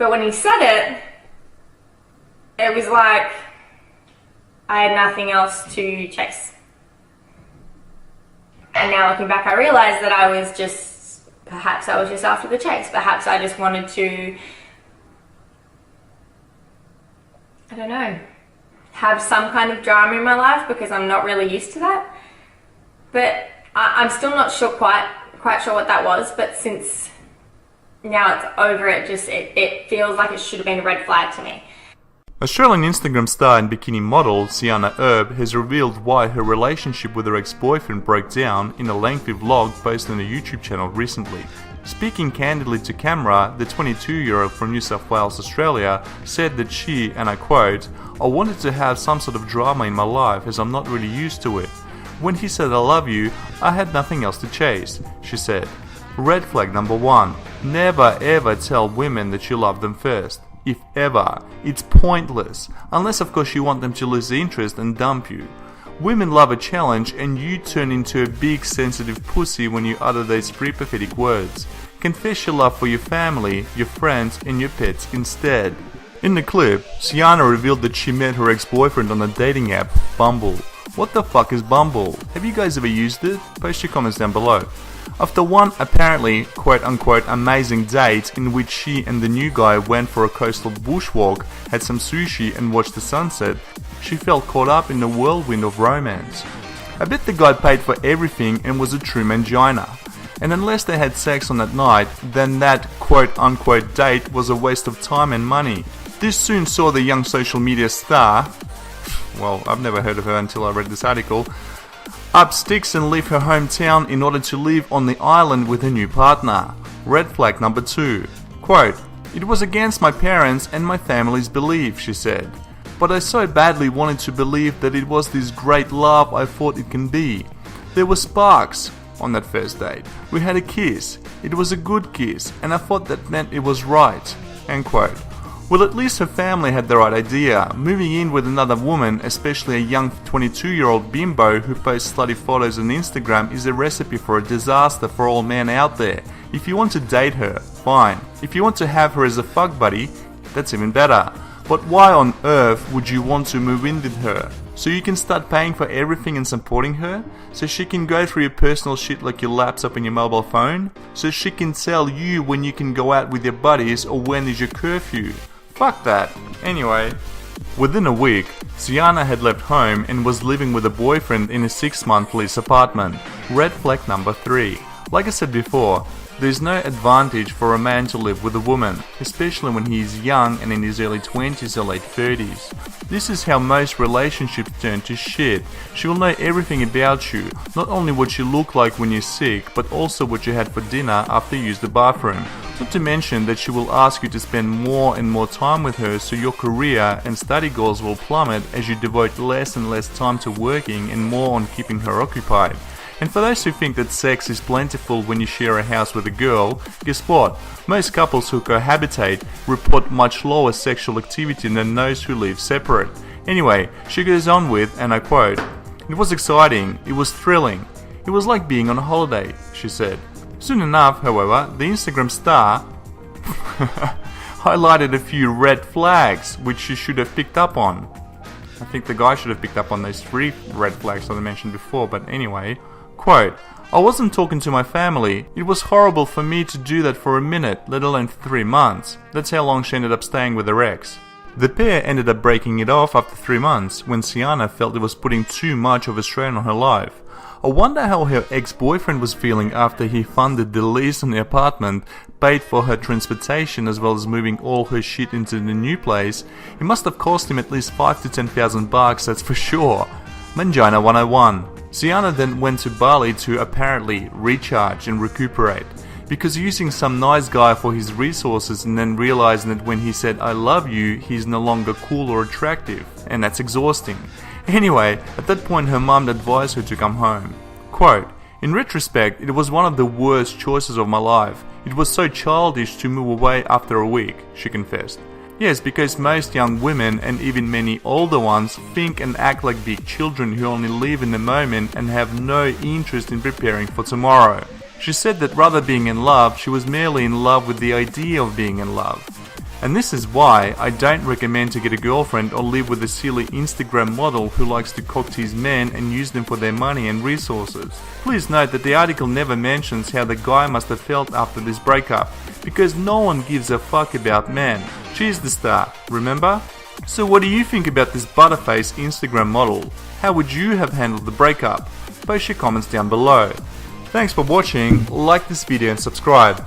But when he said it was like I had nothing else to chase. And now looking back, I realized that perhaps I was just after the chase. Perhaps I just wanted to, I don't know, have some kind of drama in my life because I'm not really used to that. But I'm still not sure quite sure what that was. But since now it's over, it feels like it should have been a red flag to me. Australian Instagram star and bikini model Sjana has revealed why her relationship with her ex-boyfriend broke down in a lengthy vlog posted on a YouTube channel recently. Speaking candidly to camera, the 22-year-old from New South Wales, Australia, said that she, and I quote, "I wanted to have some sort of drama in my life as I'm not really used to it. When he said I love you, I had nothing else to chase," she said. Red flag number 1. Never ever tell women that you love them first. If ever. It's pointless. Unless of course you want them to lose interest and dump you. Women love a challenge and you turn into a big sensitive pussy when you utter those pathetic words. Confess your love for your family, your friends and your pets instead. In the clip, Sjana revealed that she met her ex-boyfriend on the dating app Bumble. What the fuck is Bumble? Have you guys ever used it? Post your comments down below. After one apparently quote-unquote amazing date in which she and the new guy went for a coastal bushwalk, had some sushi and watched the sunset, she felt caught up in the whirlwind of romance. I bet the guy paid for everything and was a true mangina. And unless they had sex on that night, then that quote-unquote date was a waste of time and money. This soon saw the young social media star, well, I've never heard of her until I read this article, up sticks and leave her hometown in order to live on the island with her new partner. Red flag number 2. Quote, "It was against my parents and my family's belief," she said. "But I so badly wanted to believe that it was this great love I thought it can be. There were sparks on that first date. We had a kiss. It was a good kiss and I thought that meant it was right." End quote. Well, at least her family had the right idea. Moving in with another woman, especially a young 22-year-old bimbo who posts slutty photos on Instagram, is a recipe for a disaster for all men out there. If you want to date her, fine. If you want to have her as a fuck buddy, that's even better. But why on earth would you want to move in with her? So you can start paying for everything and supporting her? So she can go through your personal shit like your laptop and your mobile phone? So she can tell you when you can go out with your buddies or when is your curfew? Fuck that. Anyway, within a week, Sjana had left home and was living with a boyfriend in a 6-month lease apartment. Red flag number 3. Like I said before, there is no advantage for a man to live with a woman, especially when he is young and in his early 20s or late 30s. This is how most relationships turn to shit. She will know everything about you, not only what you look like when you're sick, but also what you had for dinner after you used the bathroom. Not to mention that she will ask you to spend more and more time with her, so your career and study goals will plummet as you devote less and less time to working and more on keeping her occupied. And for those who think that sex is plentiful when you share a house with a girl, guess what? Most couples who cohabitate report much lower sexual activity than those who live separate. Anyway, she goes on with, and I quote, "It was exciting, it was thrilling, it was like being on a holiday," she said. Soon enough, however, the Instagram star highlighted a few red flags which she should have picked up on. I think the guy should have picked up on those 3 red flags that I mentioned before, but anyway. Quote, "I wasn't talking to my family. It was horrible for me to do that for a minute, let alone 3 months. That's how long she ended up staying with her ex." The pair ended up breaking it off after 3 months when Sjana felt it was putting too much of a strain on her life. I wonder how her ex-boyfriend was feeling after he funded the lease on the apartment, paid for her transportation as well as moving all her shit into the new place. It must have cost him at least $5,000 to $10,000, that's for sure. Mangina 101. Sjana then went to Bali to apparently recharge and recuperate, because using some nice guy for his resources and then realizing that when he said "I love you" he's no longer cool or attractive, and that's exhausting. Anyway, at that point her mum advised her to come home. Quote, "In retrospect, it was one of the worst choices of my life. It was so childish to move away after a week," she confessed. Yes, because most young women, and even many older ones, think and act like big children who only live in the moment and have no interest in preparing for tomorrow. She said that rather being in love, she was merely in love with the idea of being in love. And this is why I don't recommend to get a girlfriend or live with a silly Instagram model who likes to cock tease men and use them for their money and resources. Please note that the article never mentions how the guy must have felt after this breakup, because no one gives a fuck about men. She's the star, remember? So what do you think about this butterface Instagram model? How would you have handled the breakup? Post your comments down below. Thanks for watching, like this video and subscribe.